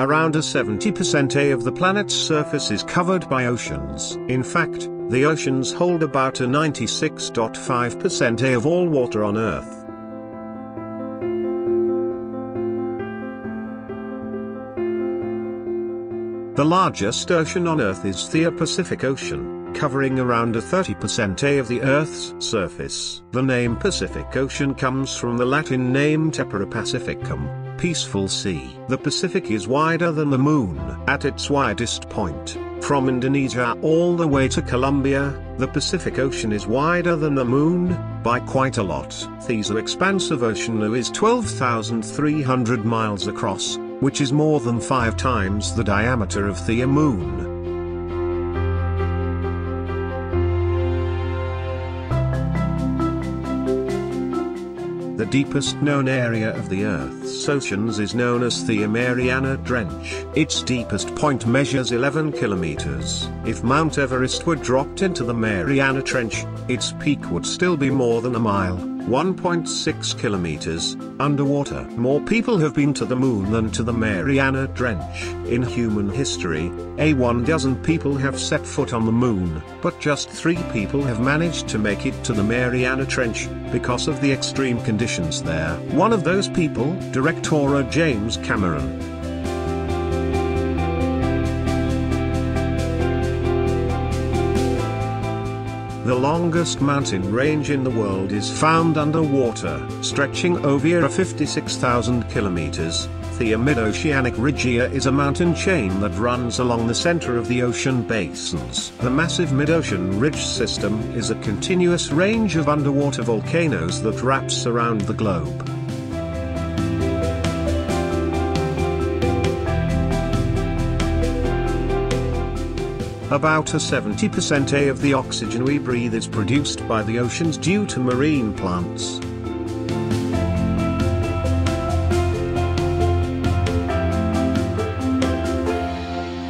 Around 70% of the planet's surface is covered by oceans. In fact, the oceans hold about 96.5% of all water on Earth. The largest ocean on Earth is the Pacific Ocean, covering around 30% of the Earth's surface. The name Pacific Ocean comes from the Latin name Terra Pacificum, peaceful sea. The Pacific is wider than the Moon. At its widest point, from Indonesia all the way to Colombia, the Pacific Ocean is wider than the Moon, by quite a lot. The expansive ocean is 12,300 miles across, which is more than 5 times the diameter of the Moon. The deepest known area of the Earth's oceans is known as the Mariana Trench. Its deepest point measures 11 kilometers. If Mount Everest were dropped into the Mariana Trench, its peak would still be more than a mile, 1.6 kilometers, underwater. More people have been to the Moon than to the Mariana Trench. In human history, 1 dozen people have set foot on the Moon, but just 3 people have managed to make it to the Mariana Trench, because of the extreme conditions there. One of those people, director James Cameron. The longest mountain range in the world is found underwater, stretching over 56,000 kilometers. The Mid-Oceanic Ridge is a mountain chain that runs along the center of the ocean basins. The massive Mid-Ocean Ridge system is a continuous range of underwater volcanoes that wraps around the globe. About 70% of the oxygen we breathe is produced by the oceans due to marine plants.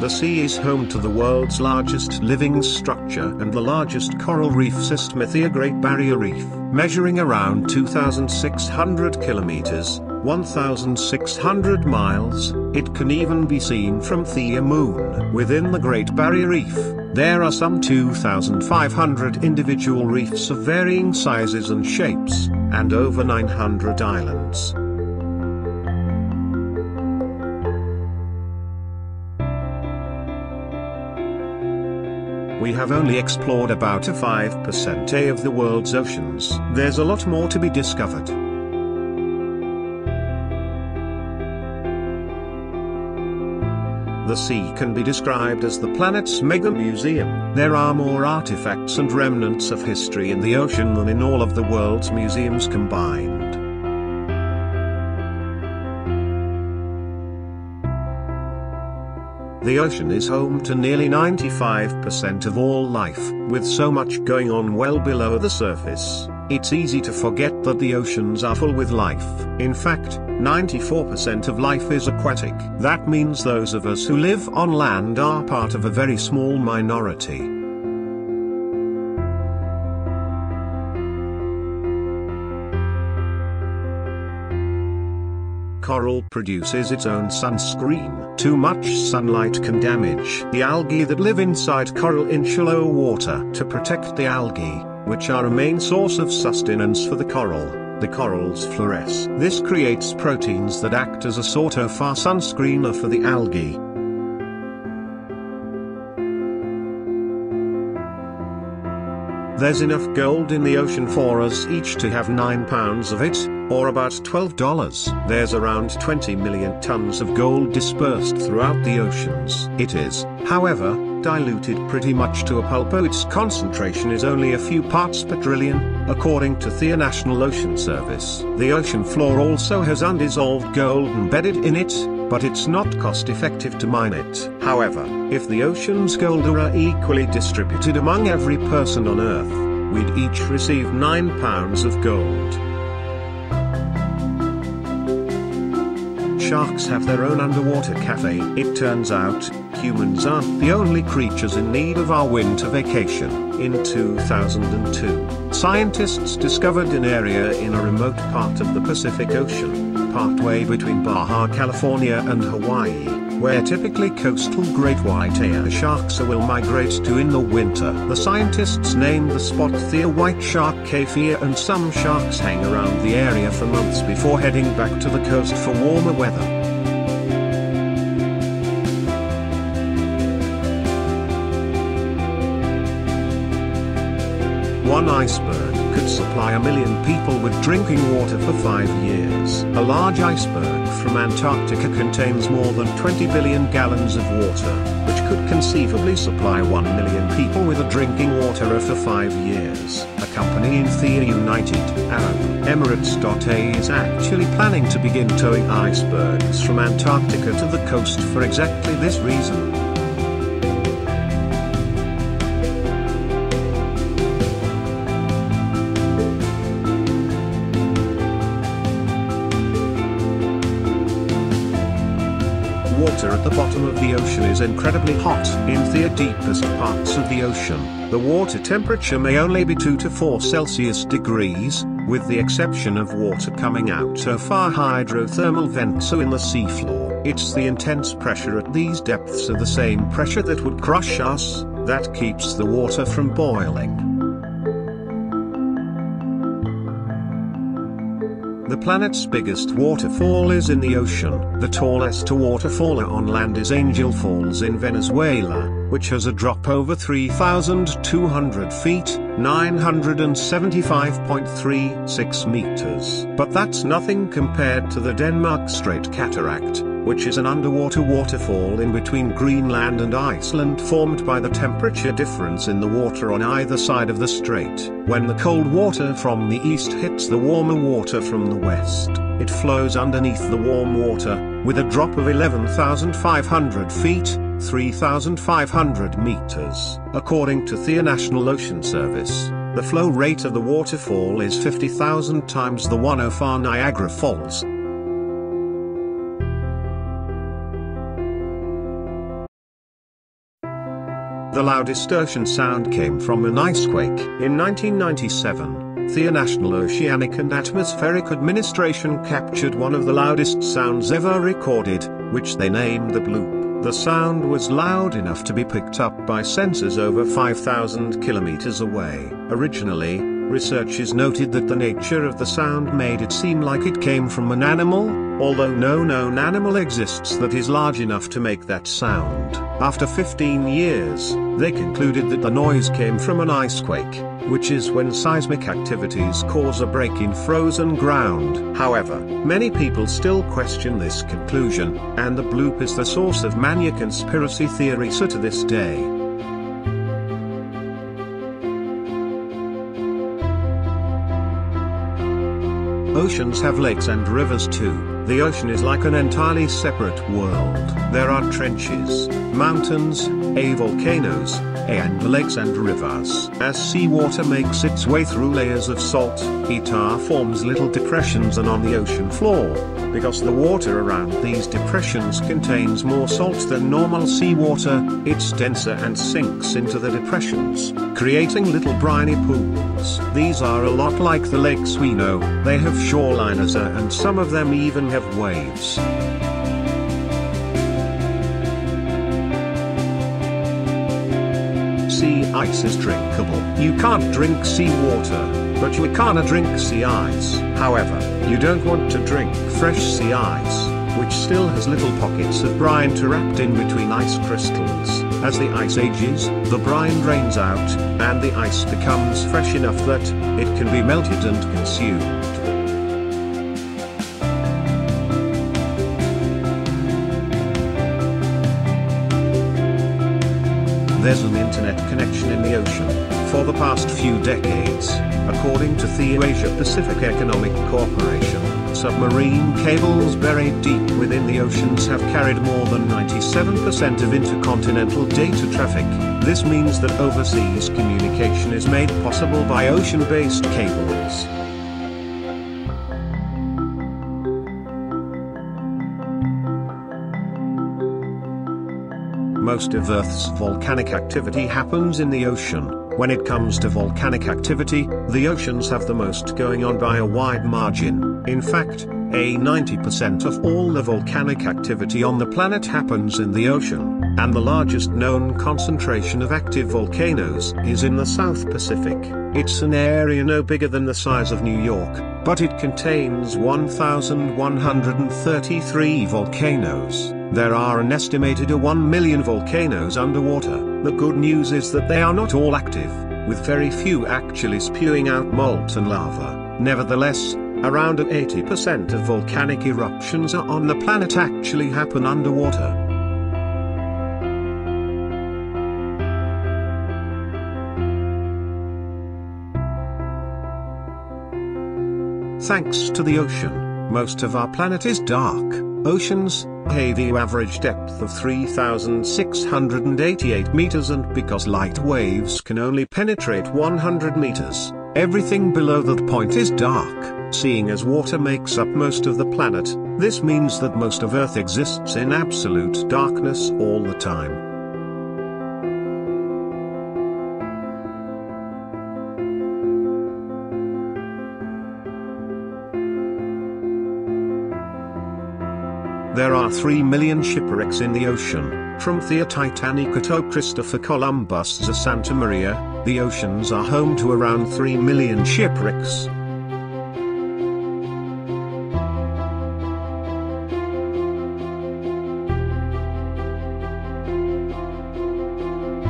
The sea is home to the world's largest living structure and the largest coral reef system, the Great Barrier Reef, measuring around 2,600 kilometers, 1,600 miles. It can even be seen from the Moon. Within the Great Barrier Reef, there are some 2,500 individual reefs of varying sizes and shapes, and over 900 islands. We have only explored about 5% of the world's oceans. There's a lot more to be discovered. The sea can be described as the planet's mega museum. There are more artifacts and remnants of history in the ocean than in all of the world's museums combined. The ocean is home to nearly 95% of all life. With so much going on well below the surface, it's easy to forget that the oceans are full with life. In fact, 94% of life is aquatic. That means those of us who live on land are part of a very small minority. Coral produces its own sunscreen. Too much sunlight can damage the algae that live inside coral in shallow water. To protect the algae, which are a main source of sustenance for the corals fluoresce. This creates proteins that act as a sort of sunscreener for the algae. There's enough gold in the ocean for us each to have 9 pounds of it, or about $12. There's around 20 million tons of gold dispersed throughout the oceans. It is, however, diluted pretty much to a pulp. Its concentration is only a few parts per trillion, according to the National Ocean Service. The ocean floor also has undissolved gold embedded in it, but it's not cost-effective to mine it. However, if the ocean's gold are equally distributed among every person on Earth, we'd each receive 9 pounds of gold. Sharks have their own underwater cafe. It turns out, humans aren't the only creatures in need of our winter vacation. In 2002, scientists discovered an area in a remote part of the Pacific Ocean, partway between Baja California and Hawaii, where typically coastal great white-ear sharks will migrate to in the winter. The scientists named the spot the white shark Kefir, and some sharks hang around the area for months before heading back to the coast for warmer weather. One iceberg could supply 1 million people with drinking water for 5 years. A large iceberg from Antarctica contains more than 20 billion gallons of water, which could conceivably supply 1 million people with a drinking water for 5 years. A company in the United Arab Emirates is actually planning to begin towing icebergs from Antarctica to the coast for exactly this reason. Water at the bottom of the ocean is incredibly hot. In the deepest parts of the ocean, the water temperature may only be 2 to 4 Celsius degrees, with the exception of water coming out of our hydrothermal vents or in the seafloor. It's the intense pressure at these depths of the same pressure that would crush us, that keeps the water from boiling. The planet's biggest waterfall is in the ocean. The tallest waterfall on land is Angel Falls in Venezuela, which has a drop over 3,200 feet, 975.36 meters. But that's nothing compared to the Denmark Strait Cataract, which is an underwater waterfall in between Greenland and Iceland formed by the temperature difference in the water on either side of the strait. When the cold water from the east hits the warmer water from the west, it flows underneath the warm water, with a drop of 11,500 feet, 3,500 meters. According to the National Ocean Service, the flow rate of the waterfall is 50,000 times the one of our Niagara Falls. The loudest ocean sound came from an icequake. In 1997, the National Oceanic and Atmospheric Administration captured one of the loudest sounds ever recorded, which they named the bloop. The sound was loud enough to be picked up by sensors over 5,000 kilometers away. Originally, researchers noted that the nature of the sound made it seem like it came from an animal, although no known animal exists that is large enough to make that sound. After 15 years, they concluded that the noise came from an icequake, which is when seismic activities cause a break in frozen ground. However, many people still question this conclusion, and the bloop is the source of many conspiracy theories to this day. Oceans have lakes and rivers too. The ocean is like an entirely separate world. There are trenches, mountains, volcanoes, and lakes and rivers. As seawater makes its way through layers of salt, it forms little depressions and on the ocean floor. Because the water around these depressions contains more salt than normal seawater, it's denser and sinks into the depressions, creating little briny pools. These are a lot like the lakes we know. They have shorelines and some of them even have waves. Sea ice is drinkable. You can't drink seawater, but you can drink sea ice. However, you don't want to drink fresh sea ice, which still has little pockets of brine trapped in between ice crystals. As the ice ages, the brine drains out, and the ice becomes fresh enough that it can be melted and consumed. There's an internet connection in the ocean. For the past few decades, according to the Asia-Pacific Economic Corporation, submarine cables buried deep within the oceans have carried more than 97% of intercontinental data traffic. This means that overseas communication is made possible by ocean-based cables. Most of Earth's volcanic activity happens in the ocean. When it comes to volcanic activity, the oceans have the most going on by a wide margin. In fact, 90% of all the volcanic activity on the planet happens in the ocean, and the largest known concentration of active volcanoes is in the South Pacific. It's an area no bigger than the size of New York, but it contains 1,133 volcanoes. There are an estimated 1 million volcanoes underwater. The good news is that they are not all active, with very few actually spewing out molten lava. Nevertheless, around 80% of volcanic eruptions on the planet actually happen underwater. Thanks to the ocean, most of our planet is dark. Oceans have an average depth of 3,688 meters, and because light waves can only penetrate 100 meters, everything below that point is dark. Seeing as water makes up most of the planet, this means that most of Earth exists in absolute darkness all the time. There are 3 million shipwrecks in the ocean, from the Titanic to Christopher Columbus's Santa Maria. The oceans are home to around 3 million shipwrecks.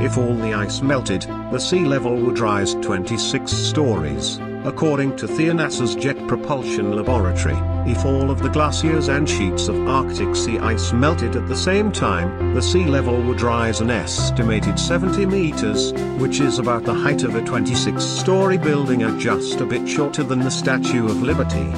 If all the ice melted, the sea level would rise 26 stories, according to NASA's Jet Propulsion Laboratory. If all of the glaciers and sheets of Arctic sea ice melted at the same time, the sea level would rise an estimated 70 meters, which is about the height of a 26-story building and just a bit shorter than the Statue of Liberty.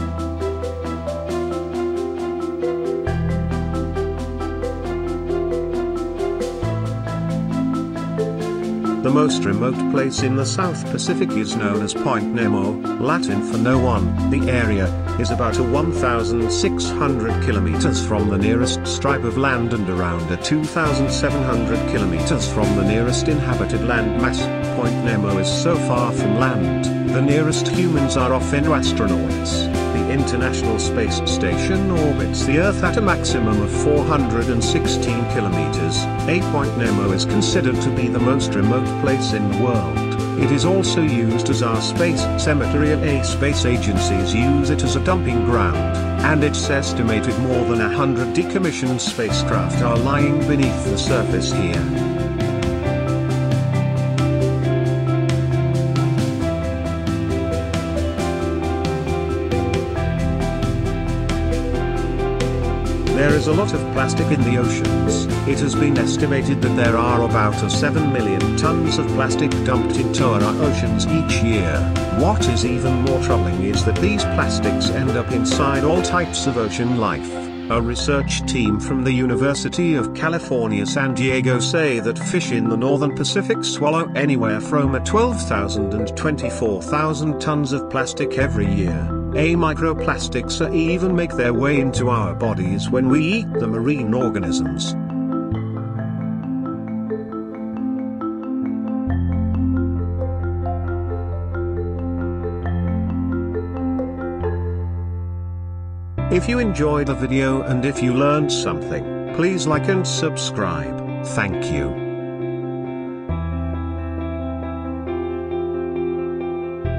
The most remote place in the South Pacific is known as Point Nemo, Latin for no one. The area is about 1,600 kilometers from the nearest stripe of land and around 2,700 kilometers from the nearest inhabited land mass. Point Nemo is so far from land, the nearest humans are often astronauts. The International Space Station orbits the Earth at a maximum of 416 kilometers. Point Nemo is considered to be the most remote place in the world. It is also used as our space cemetery. Space agencies use it as a dumping ground, and it's estimated more than 100 decommissioned spacecraft are lying beneath the surface here. There is a lot of plastic in the oceans. It has been estimated that there are about 7 million tons of plastic dumped into our oceans each year. What is even more troubling is that these plastics end up inside all types of ocean life. A research team from the University of California, San Diego say that fish in the northern Pacific swallow anywhere from 12,000 and 24,000 tons of plastic every year. Microplastics even make their way into our bodies when we eat the marine organisms. If you enjoyed the video and if you learned something, please like and subscribe. Thank you.